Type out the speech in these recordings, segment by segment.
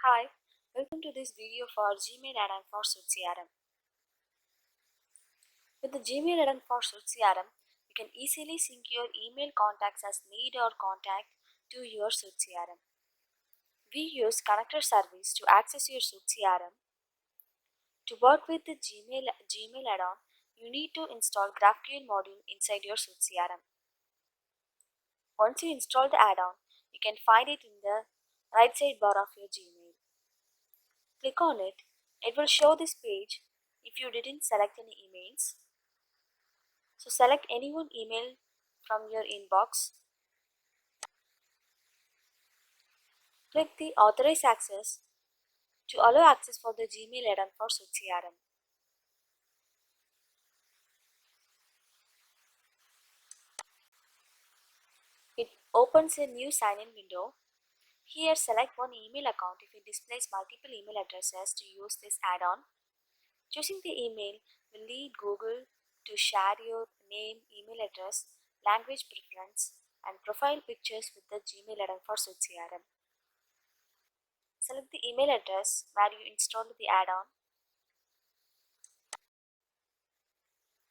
Hi, welcome to this video for Gmail add-on for SuiteCRM. With the Gmail add-on for SuiteCRM, you can easily sync your email contacts as need or contact to your SuiteCRM. We use connector service to access your SuiteCRM. To work with the Gmail add-on, you need to install Graphql module inside your SuiteCRM. Once you install the add-on, you can find it in the right sidebar of your Gmail. Click on it. It will show this page if you didn't select any emails. So select any one email from your inbox. Click the Authorize Access to allow access for the Gmail add-on for SuiteCRM. It opens a new sign-in window. Here select one email account if it displays multiple email addresses to use this add-on. Choosing the email will lead Google to share your name, email address, language preference, and profile pictures with the Gmail add-on for SuiteCRM. Select the email address where you installed the add-on.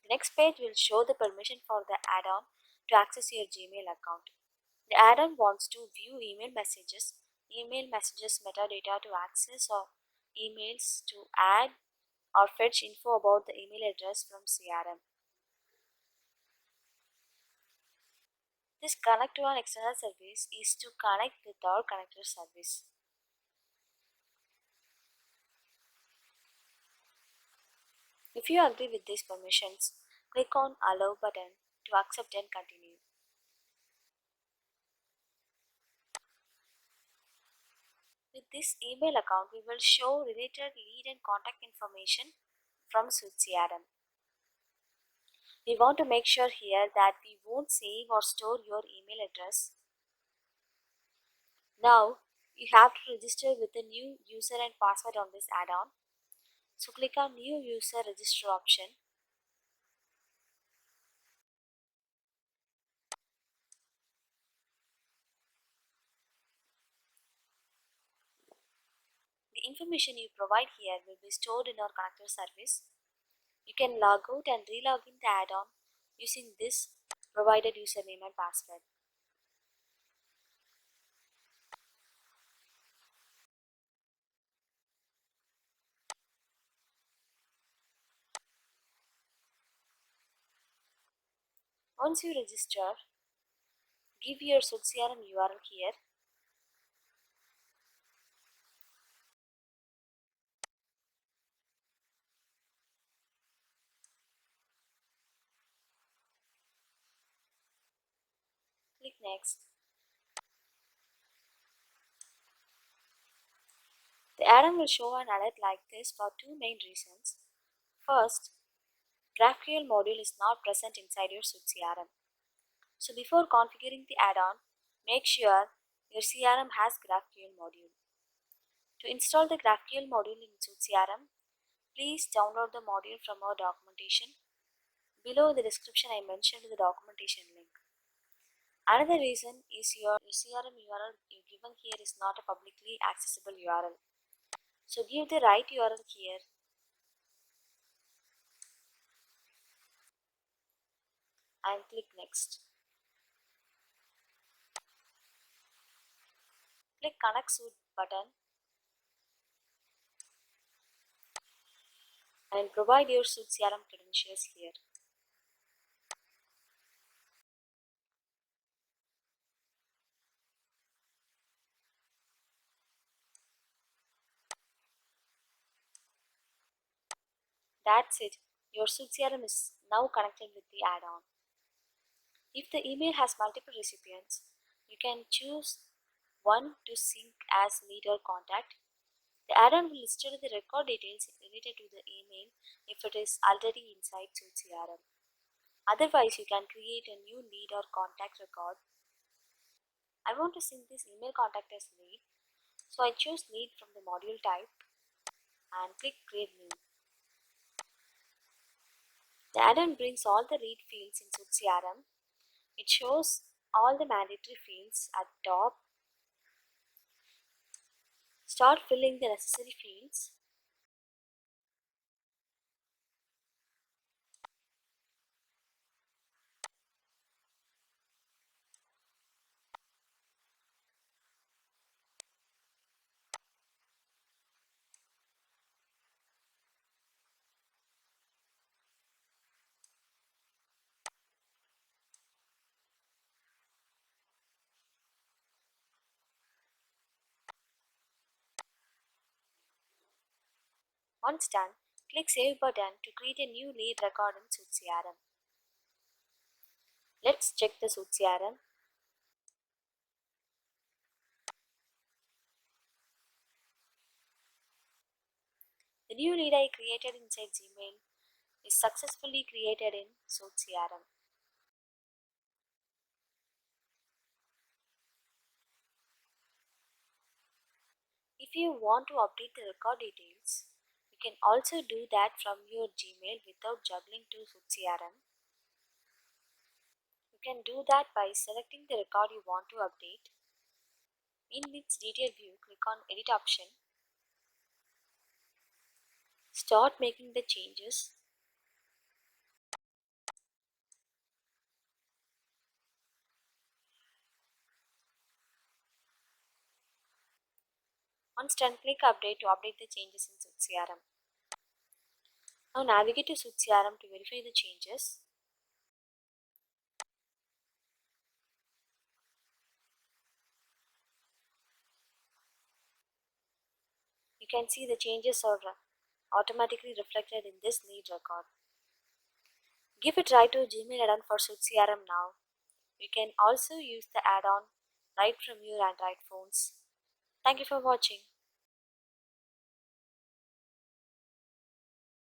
The next page will show the permission for the add-on to access your Gmail account. The add-on wants to view email messages metadata to access or emails to add or fetch info about the email address from CRM. This connect to an external service is to connect with our connector service. If you agree with these permissions, click on Allow button to accept and continue. With this email account, we will show related lead and contact information from SuiteCRM. We want to make sure here that we won't save or store your email address. Now, you have to register with a new user and password on this add-on. So click on New User Register option. The information you provide here will be stored in our connector service. You can log out and re-log in the add-on using this provided username and password. Once you register, give your SuiteCRM URL here. Click Next. The add-on will show an alert like this for two main reasons. First, Graphql module is not present inside your SuiteCRM. So before configuring the add-on, make sure your CRM has Graphql module. To install the Graphql module in SuiteCRM, please download the module from our documentation. Below the description I mentioned the documentation link. Another reason is your CRM URL you given here is not a publicly accessible URL. So give the right URL here and click Next. Click Connect Suite button and provide your SuiteCRM credentials here. That's it. Your SuiteCRM is now connected with the add-on. If the email has multiple recipients, you can choose one to sync as lead or contact. The add-on will list the record details related to the email if it is already inside SuiteCRM. Otherwise, you can create a new lead or contact record. I want to sync this email contact as lead, so I choose lead from the module type and click Create New. The add-on brings all the read fields in SuiteCRM. It shows all the mandatory fields at top. Start filling the necessary fields. Once done, click Save button to create a new lead record in SuiteCRM. Let's check the SuiteCRM. The new lead I created inside Gmail is successfully created in SuiteCRM. If you want to update the record details, you can also do that from your Gmail without juggling to SuiteCRM. You can do that by selecting the record you want to update. In its detail view, click on Edit option. Start making the changes. Once done, click Update to update the changes in SuiteCRM. Now navigate to SuiteCRM to verify the changes. You can see the changes are automatically reflected in this lead record. Give a try to Gmail add-on for SuiteCRM now. You can also use the add-on right from your Android phones. Thank you for watching.